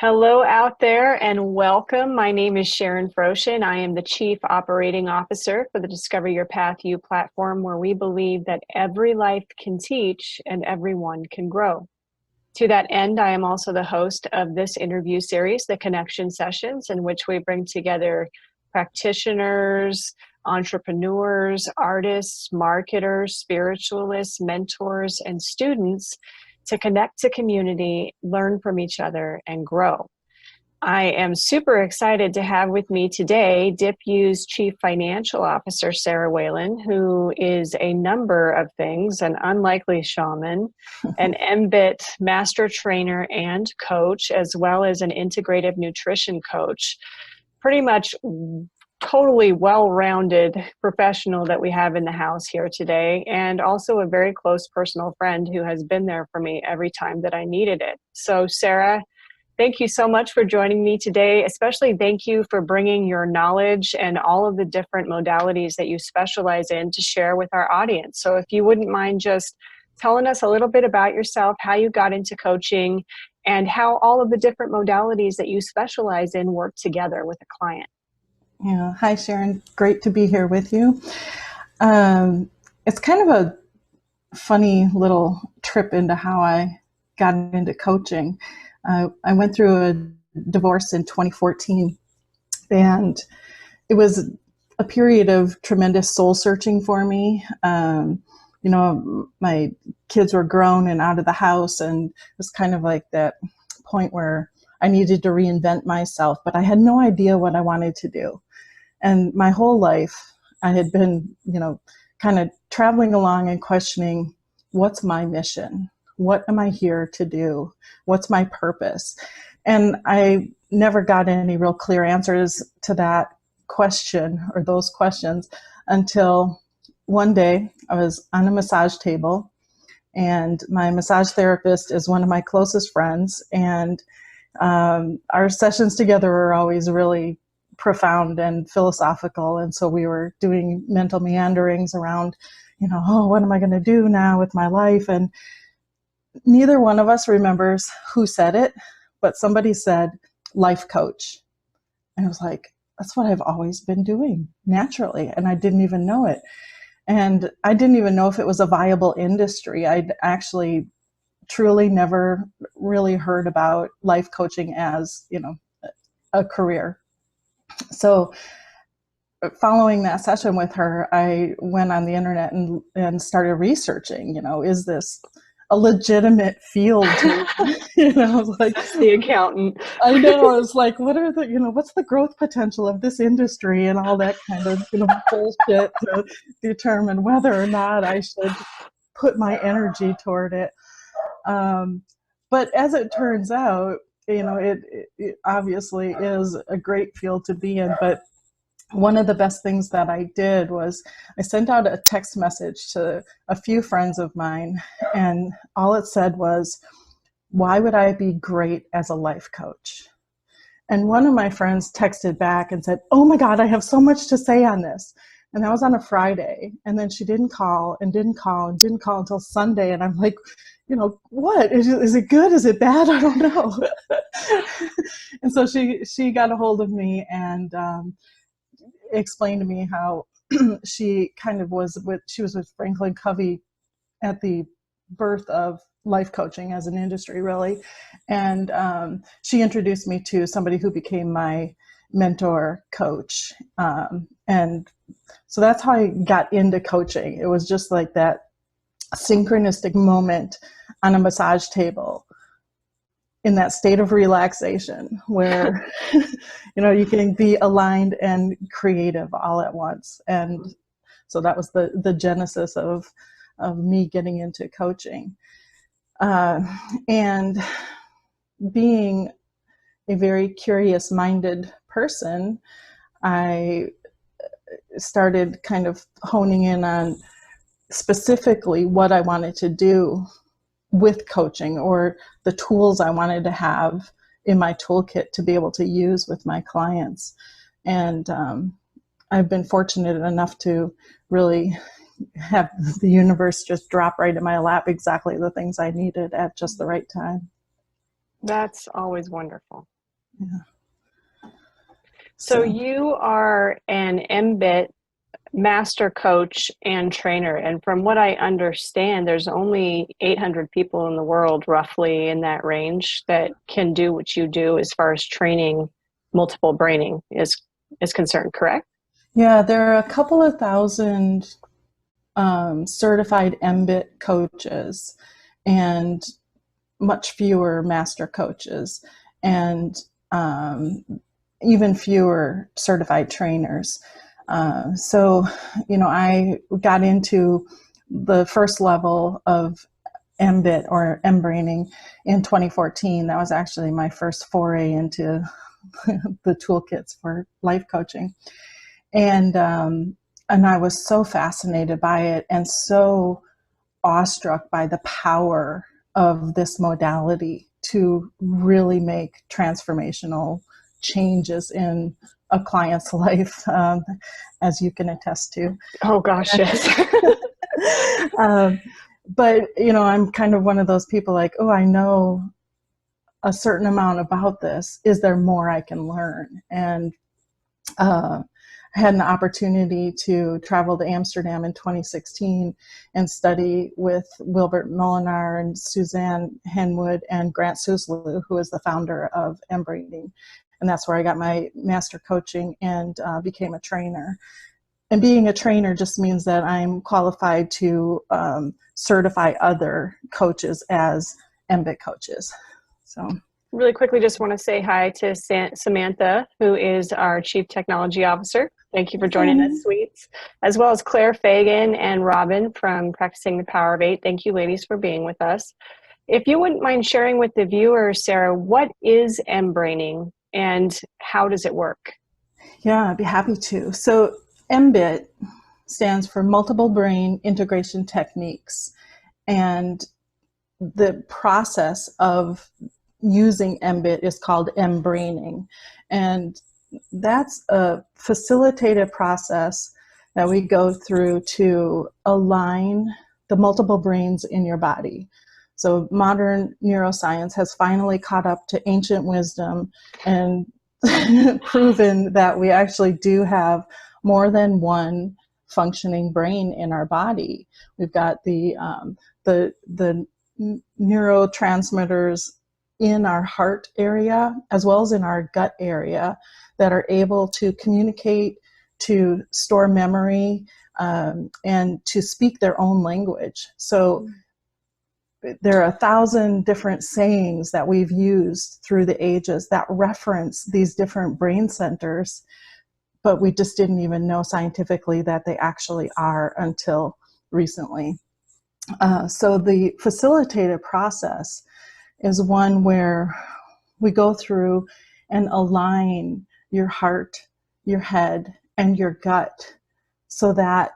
Hello out there and welcome. My name is Sharon Froshin. I am the Chief Operating Officer for the Discover Your Path U platform, where we believe that every life can teach and everyone can grow. To that end, I am also the host of this interview series, the Connection Sessions, in which we bring together practitioners, entrepreneurs, artists, marketers, spiritualists, mentors, and students to connect to community, learn from each other, and grow. I am super excited to have with me today DYPU's Chief Financial Officer, Sarah Whalen, who is a number of things: an unlikely shaman, an mBIT master trainer and coach, as well as an integrative nutrition coach. Pretty much totally well-rounded professional that we have in the house here today, and also a very close personal friend who has been there for me every time that I needed it. So Sarah, thank you so much for joining me today. Especially thank you for bringing your knowledge and all of the different modalities that you specialize in to share with our audience. So if you wouldn't mind just telling us a little bit about yourself, how you got into coaching, and how all of the different modalities that you specialize in work together with a client. Yeah. Hi, Sharon. Great to be here with you. It's kind of a funny little trip into how I got into coaching. I went through a divorce in 2014, and it was a period of tremendous soul searching for me. My kids were grown and out of the house, and it was kind of like that point where I needed to reinvent myself, but I had no idea what I wanted to do. And my whole life, I had been, kind of traveling along and questioning, what's my mission? What am I here to do? What's my purpose? And I never got any real clear answers to that question or those questions until one day I was on a massage table, and my massage therapist is one of my closest friends. And our sessions together were always really profound and philosophical. And so we were doing mental meanderings around, what am I going to do now with my life? And neither one of us remembers who said it, but somebody said life coach. And I was like, that's what I've always been doing naturally. And I didn't even know it. And I didn't even know if it was a viable industry. I'd actually truly never really heard about life coaching as, a career. So following that session with her, I went on the internet and started researching, is this a legitimate field? Like the accountant. I know. I was like, what are the, what's the growth potential of this industry and all that kind of, bullshit to determine whether or not I should put my energy toward it. But as it turns out, it obviously is a great field to be in. But one of the best things that I did was I sent out a text message to a few friends of mine, and all it said was, why would I be great as a life coach? And one of my friends texted back and said, oh my God, I have so much to say on this. And that was on a Friday. And then she didn't call until Sunday. And I'm like, what? Is it good? Is it bad? I don't know. And so she got a hold of me and explained to me how she was with Franklin Covey at the birth of life coaching as an industry, really. And she introduced me to somebody who became my mentor coach. And so that's how I got into coaching. It was just like that synchronistic moment on a massage table in that state of relaxation where, you can be aligned and creative all at once. And so that was the genesis of me getting into coaching. And being a very curious-minded person, I started kind of honing in on specifically what I wanted to do with coaching, or the tools I wanted to have in my toolkit to be able to use with my clients. And I've been fortunate enough to really have the universe just drop right in my lap exactly the things I needed at just the right time. That's always wonderful. Yeah. So you are an mBIT master coach and trainer. And from what I understand, there's only 800 people in the world, roughly in that range, that can do what you do as far as training multiple braining is concerned, correct? Yeah, there are a couple of thousand certified mBIT coaches and much fewer master coaches and even fewer certified trainers. So, I got into the first level of mBIT or mBraining in 2014. That was actually my first foray into the toolkits for life coaching. And I was so fascinated by it and so awestruck by the power of this modality to really make transformational changes in a client's life, as you can attest to. Oh gosh, yes. But, I'm kind of one of those people like, oh, I know a certain amount about this. Is there more I can learn? And I had an opportunity to travel to Amsterdam in 2016 and study with Wilbert Molenaar and Suzanne Henwood and Grant Suslu, who is the founder of mBraining. And that's where I got my master coaching and became a trainer. And being a trainer just means that I'm qualified to certify other coaches as mBIT coaches. So. Really quickly, just want to say hi to Samantha, who is our Chief Technology Officer. Thank you for joining us, sweets. As well as Claire Fagan and Robin from Practicing the Power of Eight. Thank you, ladies, for being with us. If you wouldn't mind sharing with the viewers, Sarah, what is mBraining and how does it work? Yeah, I'd be happy to. So mBIT stands for Multiple Brain Integration Techniques. And the process of using mBIT is called mBraining. And that's a facilitated process that we go through to align the multiple brains in your body. So modern neuroscience has finally caught up to ancient wisdom and proven that we actually do have more than one functioning brain in our body. We've got the neurotransmitters in our heart area as well as in our gut area that are able to communicate, to store memory, and to speak their own language. So there are 1,000 different sayings that we've used through the ages that reference these different brain centers, but we just didn't even know scientifically that they actually are until recently. So the facilitated process is one where we go through and align your heart, your head, and your gut so that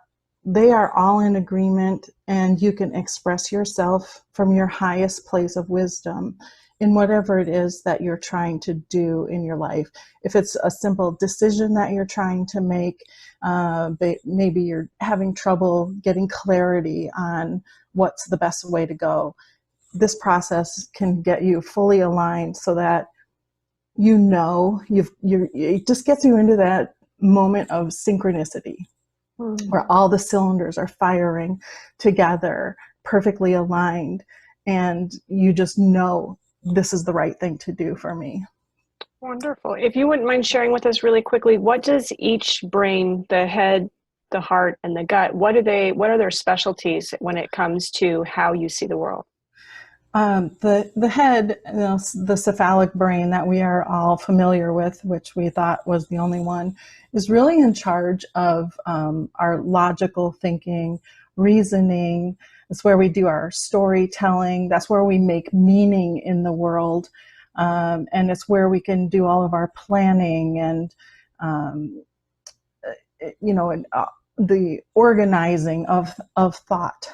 they are all in agreement and you can express yourself from your highest place of wisdom in whatever it is that you're trying to do in your life. If it's a simple decision that you're trying to make, maybe you're having trouble getting clarity on what's the best way to go. This process can get you fully aligned so that it just gets you into that moment of synchronicity where all the cylinders are firing together, perfectly aligned, and you just know this is the right thing to do for me. Wonderful. If you wouldn't mind sharing with us really quickly, what does each brain, the head, the heart, and the gut, what are their specialties when it comes to how you see the world? The head, the cephalic brain that we are all familiar with, which we thought was the only one, is really in charge of our logical thinking, reasoning. It's where we do our storytelling. That's where we make meaning in the world. And it's where we can do all of our planning and, the organizing of thought.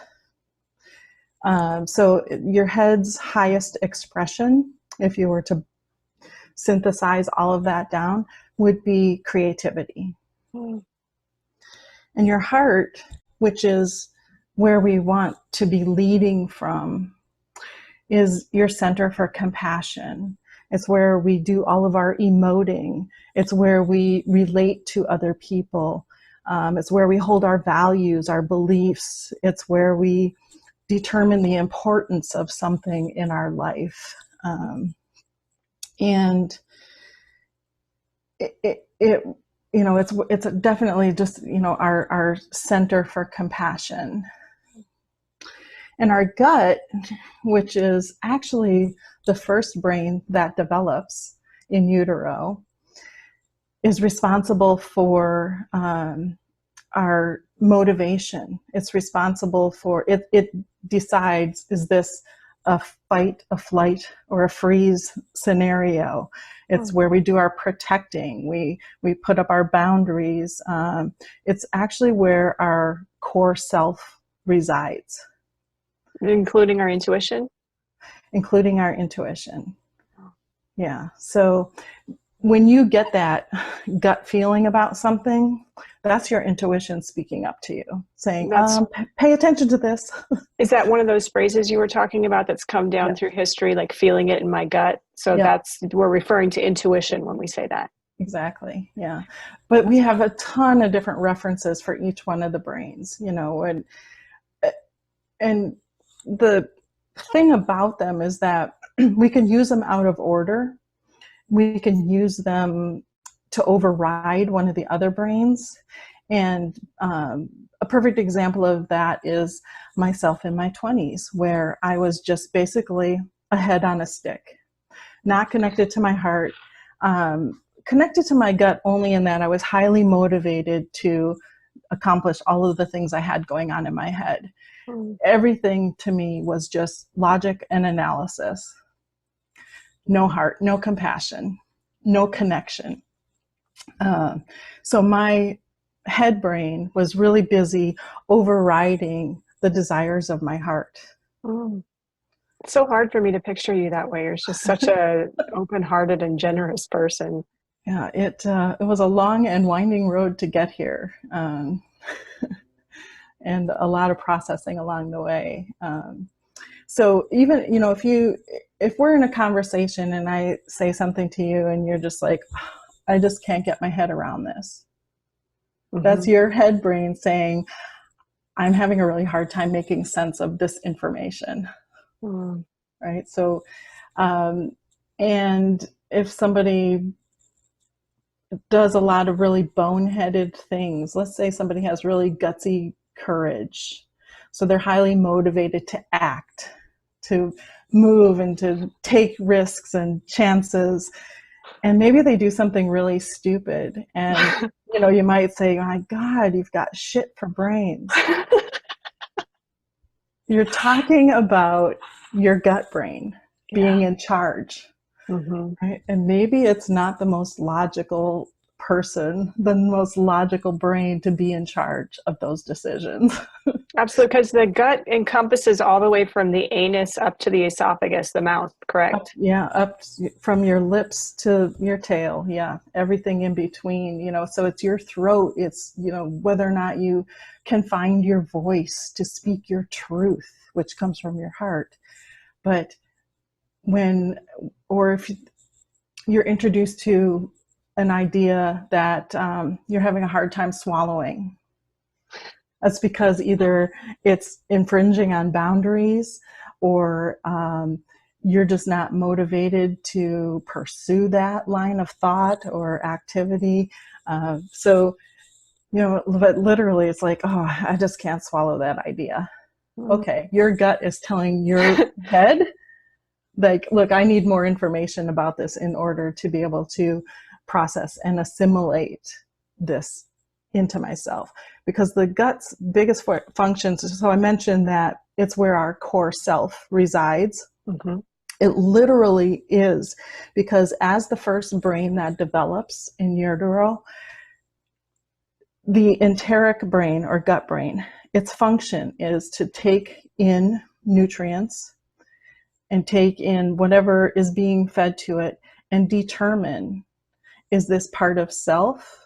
So your head's highest expression, if you were to synthesize all of that down, would be creativity. And your heart, which is where we want to be leading from, is your center for compassion. It's where we do all of our emoting. It's where we relate to other people. It's where we hold our values, our beliefs. It's where we determine the importance of something in our life. And it you know, it's definitely just, you know, our center for compassion. And our gut, which is actually the first brain that develops in utero, is responsible for our motivation. It's responsible for it. It decides, is this a fight, a flight, or a freeze scenario? It's where we do our protecting. We put up our boundaries. It's actually where our core self resides. Including our intuition? Including our intuition. Yeah. So when you get that gut feeling about something, that's your intuition speaking up to you, saying, pay attention to this. Is that one of those phrases you were talking about that's come down through history, like feeling it in my gut? So we're referring to intuition when we say that. Exactly. Yeah. But we have a ton of different references for each one of the brains, you know, and the thing about them is that we can use them out of order. We can use them to override one of the other brains. And a perfect example of that is myself in my 20s, where I was just basically a head on a stick, not connected to my heart, connected to my gut only in that I was highly motivated to accomplish all of the things I had going on in my head. Everything to me was just logic and analysis. No heart, no compassion, no connection. So my head brain was really busy overriding the desires of my heart. It's so hard for me to picture you that way. You're just such a open-hearted and generous person. Yeah, it was a long and winding road to get here, and a lot of processing along the way. So even, you know, if we're in a conversation and I say something to you and you're just like, I just can't get my head around this. That's your head brain saying, I'm having a really hard time making sense of this information. Right. So, and if somebody does a lot of really boneheaded things, let's say somebody has really gutsy courage, so they're highly motivated to act, to move and to take risks and chances, and maybe they do something really stupid, and you know, you might say, my God, you've got shit for brains. You're talking about your gut brain being in charge, right? And maybe it's not the most logical person, the most logical brain to be in charge of those decisions. Absolutely, because the gut encompasses all the way from the anus up to the esophagus, the mouth, correct? Up from your lips to your tail. Yeah, everything in between, you know, so it's your throat. It's, you know, whether or not you can find your voice to speak your truth, which comes from your heart. But if you're introduced to an idea that you're having a hard time swallowing, that's because either it's infringing on boundaries, or you're just not motivated to pursue that line of thought or activity. So, you know, but literally it's like, oh, I just can't swallow that idea. Okay, your gut is telling your head, like, look, I need more information about this in order to be able to process and assimilate this into myself. Because the gut's biggest functions, so I mentioned that it's where our core self resides. It literally is, because as the first brain that develops in utero, the enteric brain or gut brain, its function is to take in nutrients and take in whatever is being fed to it and determine, is this part of self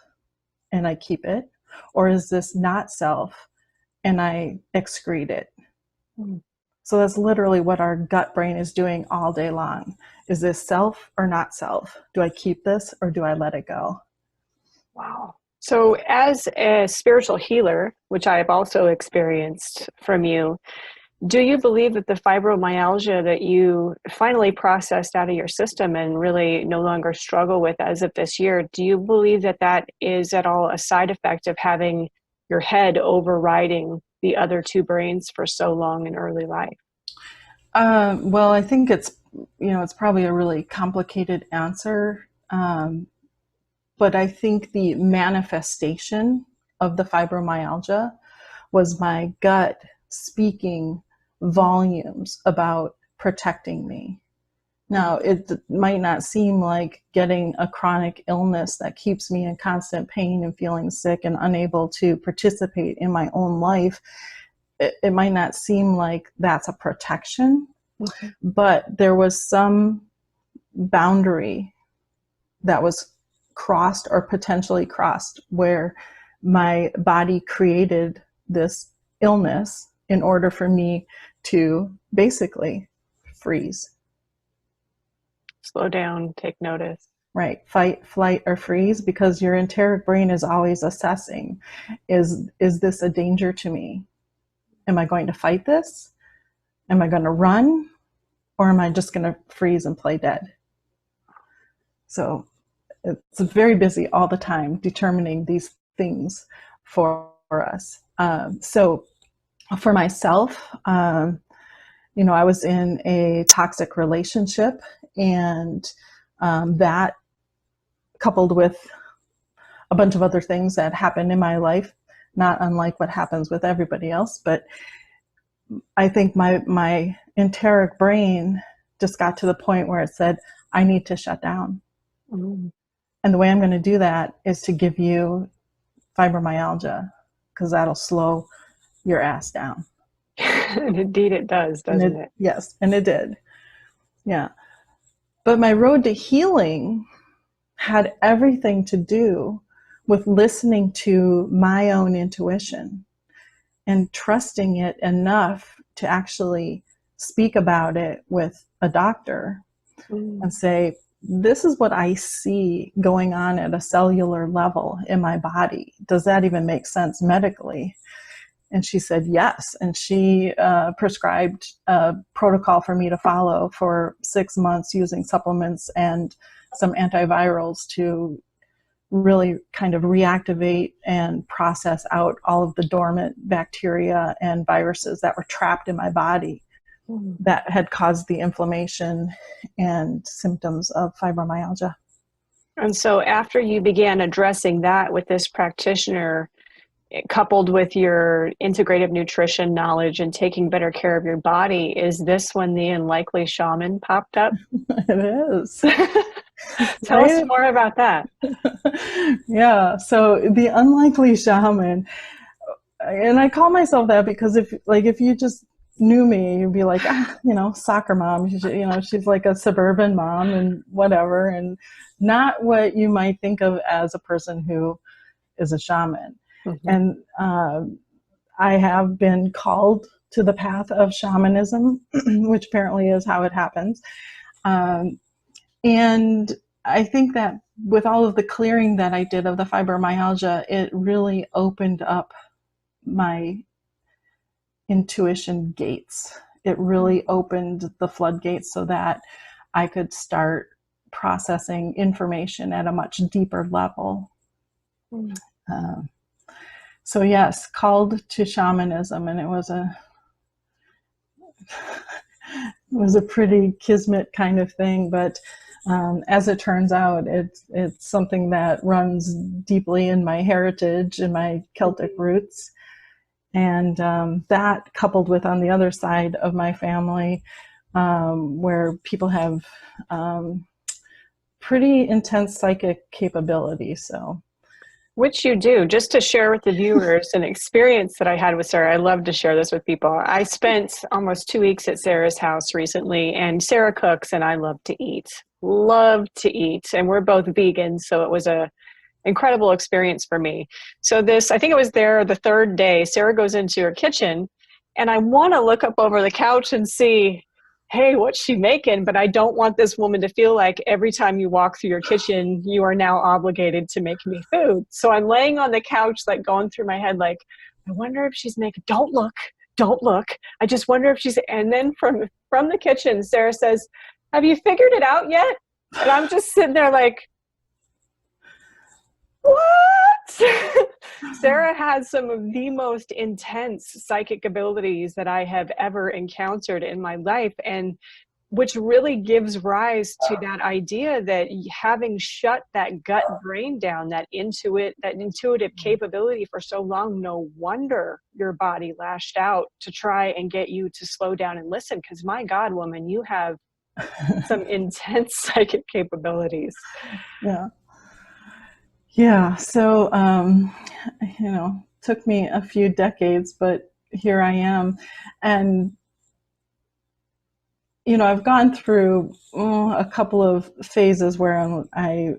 and I keep it, or is this not self and I excrete it? So that's literally what our gut brain is doing all day long. Is this self or not self? Do I keep this or do I let it go? Wow. So, as a spiritual healer, which I have also experienced from you, do you believe that the fibromyalgia that you finally processed out of your system and really no longer struggle with as of this year, do you believe that that is at all a side effect of having your head overriding the other two brains for so long in early life? Well, I think it's probably a really complicated answer. But I think the manifestation of the fibromyalgia was my gut speaking volumes about protecting me. Now, it might not seem like getting a chronic illness that keeps me in constant pain and feeling sick and unable to participate in my own life. It might not seem like that's a protection, but there was some boundary that was crossed or potentially crossed where my body created this illness in order for me to basically freeze. Slow down, take notice. Right. Fight, flight, or freeze, because your enteric brain is always assessing, is this a danger to me? Am I going to fight this? Am I going to run? Or am I just going to freeze and play dead? So it's very busy all the time determining these things for us. So for myself, I was in a toxic relationship, and that coupled with a bunch of other things that happened in my life, not unlike what happens with everybody else. But I think my enteric brain just got to the point where it said, I need to shut down. Mm. And the way I'm going to do that is to give you fibromyalgia, because that'll slow your ass down. And indeed it does, doesn't it? Yes, and it did. Yeah. But my road to healing had everything to do with listening to my own intuition and trusting it enough to actually speak about it with a doctor and say, this is what I see going on at a cellular level in my body. Does that even make sense medically? And she said yes. And she prescribed a protocol for me to follow for 6 months using supplements and some antivirals to really kind of reactivate and process out all of the dormant bacteria and viruses that were trapped in my body that had caused the inflammation and symptoms of fibromyalgia. And so after you began addressing that with this practitioner, coupled with your integrative nutrition knowledge and taking better care of your body, is this when the unlikely shaman popped up? It is. Tell us more about that. Yeah. So the unlikely shaman, and I call myself that because if you just knew me, you'd be like, soccer mom, she's like a suburban mom and whatever, and not what you might think of as a person who is a shaman. Mm-hmm. And I have been called to the path of shamanism, which apparently is how it happens. And I think that with all of the clearing that I did of the fibromyalgia, it really opened up my intuition gates. It really opened the floodgates so that I could start processing information at a much deeper level. So yes, called to shamanism, and it was a pretty kismet kind of thing, but as it turns out, it's something that runs deeply in my heritage and my Celtic roots. And that coupled with on the other side of my family, where people have pretty intense psychic capability. So, which you do. Just to share with the viewers an experience that I had with Sarah. I love to share this with people. I spent almost 2 weeks at Sarah's house recently, and Sarah cooks, and I love to eat. And we're both vegans, so it was a incredible experience for me. So I think it was there the third day, Sarah goes into her kitchen And I want to look up over the couch and see, hey, what's she making? But I don't want this woman to feel like every time you walk through your kitchen, you are now obligated to make me food. So I'm laying on the couch, like going through my head, like, I wonder if she's making, don't look, don't look. I just wonder if she's, and then from the kitchen, Sarah says, have you figured it out yet? And I'm just sitting there like, what? Sarah has some of the most intense psychic abilities that I have ever encountered in my life, and which really gives rise to that idea that having shut that gut brain down, that intuitive capability for so long, no wonder your body lashed out to try and get you to slow down and listen. Because my God, woman, you have some intense psychic capabilities. Yeah. Yeah. So, took me a few decades, but here I am. And, I've gone through a couple of phases where I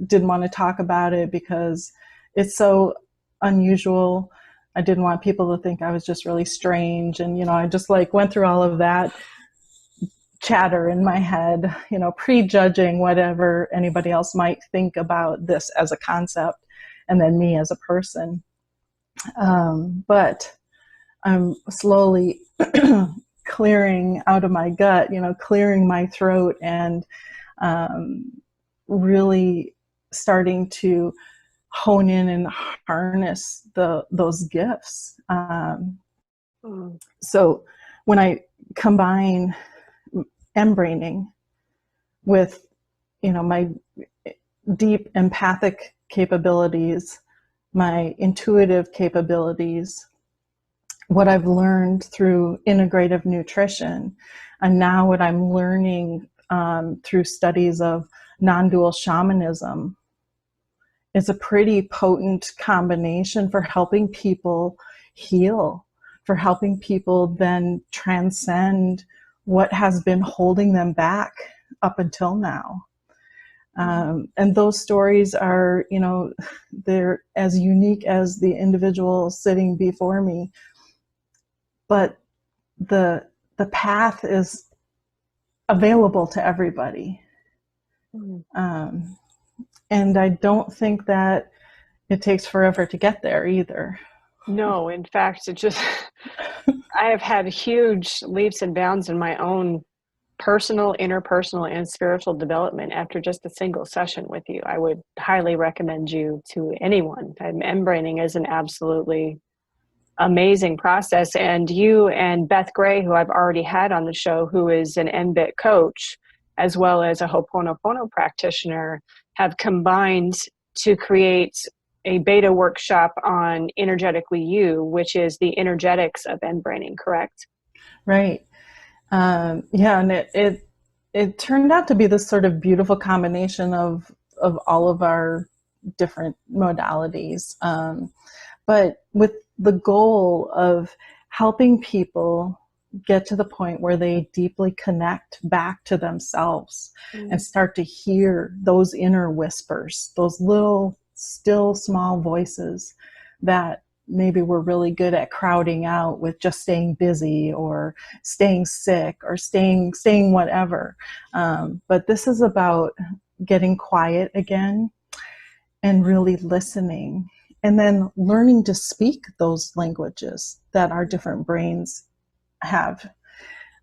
didn't want to talk about it because it's so unusual. I didn't want people to think I was just really strange. And, I just went through all of that chatter in my head, prejudging whatever anybody else might think about this as a concept and then me as a person. But I'm slowly clearing out of my gut, clearing my throat, and really starting to hone in and harness those gifts. So when I combine mBraining with, my deep empathic capabilities, my intuitive capabilities, what I've learned through integrative nutrition, and now what I'm learning through studies of non-dual shamanism, is a pretty potent combination for helping people heal, for helping people then transcend what has been holding them back up until now. And those stories are, they're as unique as the individual sitting before me, but the path is available to everybody. And I don't think that it takes forever to get there either. No, in fact, I have had huge leaps and bounds in my own personal, interpersonal, and spiritual development after just a single session with you. I would highly recommend you to anyone. mBraining is an absolutely amazing process. And you and Beth Gray, who I've already had on the show, who is an mBIT coach, as well as a Ho'oponopono practitioner, have combined to create a beta workshop on energetically you, which is the energetics of mBraining, correct? Right. Yeah, and it turned out to be this sort of beautiful combination of all of our different modalities, but with the goal of helping people get to the point where they deeply connect back to themselves and start to hear those inner whispers, those little still small voices that maybe we're really good at crowding out with just staying busy or staying sick or staying whatever. But this is about getting quiet again and really listening, and then learning to speak those languages that our different brains have,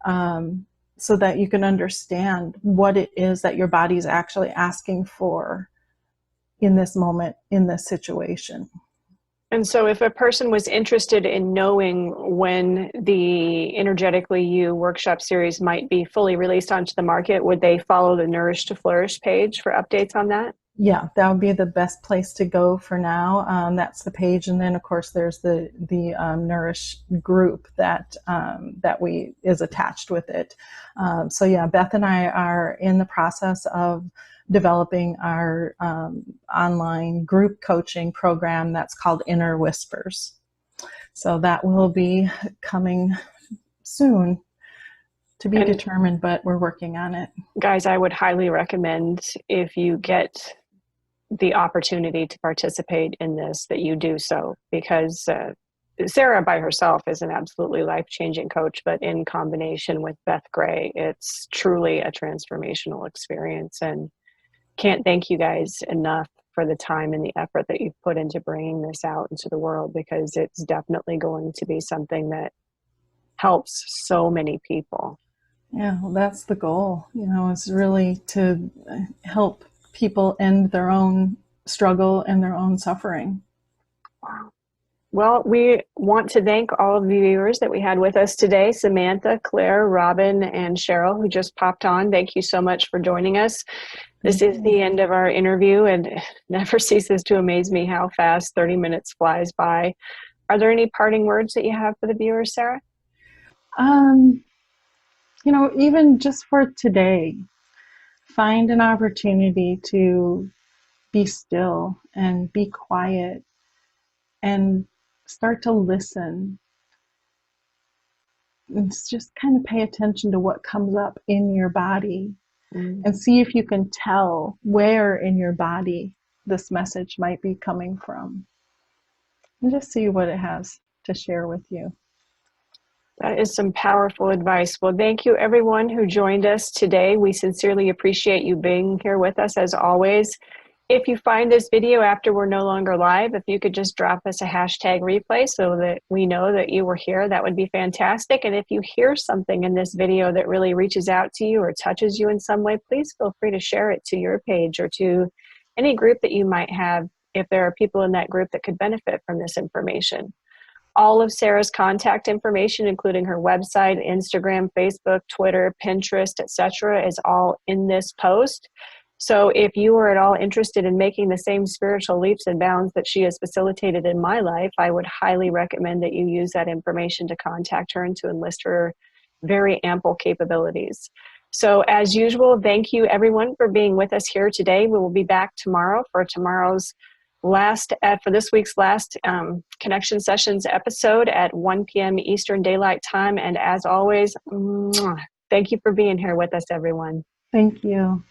so that you can understand what it is that your body's actually asking for in this moment, in this situation. And so if a person was interested in knowing when the Energetically You workshop series might be fully released onto the market, would they follow the Nourish to Flourish page for updates on that? Yeah, that would be the best place to go for now. That's the page, and then of course there's the Nourish group that is attached with it. So yeah, Beth and I are in the process of developing our online group coaching program that's called Inner Whispers. So that will be coming soon, to be determined, but we're working on it. Guys, I would highly recommend, if you get the opportunity to participate in this, that you do so, because Sarah by herself is an absolutely life-changing coach, but in combination with Beth Gray, it's truly a transformational experience. And can't thank you guys enough for the time and the effort that you've put into bringing this out into the world, because it's definitely going to be something that helps so many people. Yeah, well, that's the goal, is really to help people end their own struggle and their own suffering. Wow. Well, we want to thank all of the viewers that we had with us today, Samantha, Claire, Robin, and Cheryl, who just popped on. Thank you so much for joining us. This is the end of our interview, and it never ceases to amaze me how fast 30 minutes flies by. Are there any parting words that you have for the viewers, Sarah? Even just for today, find an opportunity to be still and be quiet and start to listen. And just kind of pay attention to what comes up in your body and see if you can tell where in your body this message might be coming from. And just see what it has to share with you. That is some powerful advice. Well, thank you everyone who joined us today. We sincerely appreciate you being here with us as always. If you find this video after we're no longer live, if you could just drop us a hashtag replay so that we know that you were here, that would be fantastic. And if you hear something in this video that really reaches out to you or touches you in some way, please feel free to share it to your page or to any group that you might have if there are people in that group that could benefit from this information. All of Sarah's contact information, including her website, Instagram, Facebook, Twitter, Pinterest, etc., is all in this post. So if you are at all interested in making the same spiritual leaps and bounds that she has facilitated in my life, I would highly recommend that you use that information to contact her and to enlist her very ample capabilities. So as usual, thank you everyone for being with us here today. We will be back tomorrow for this week's last Connection Sessions episode at 1 p.m. Eastern Daylight Time. And as always, thank you for being here with us, everyone. Thank you.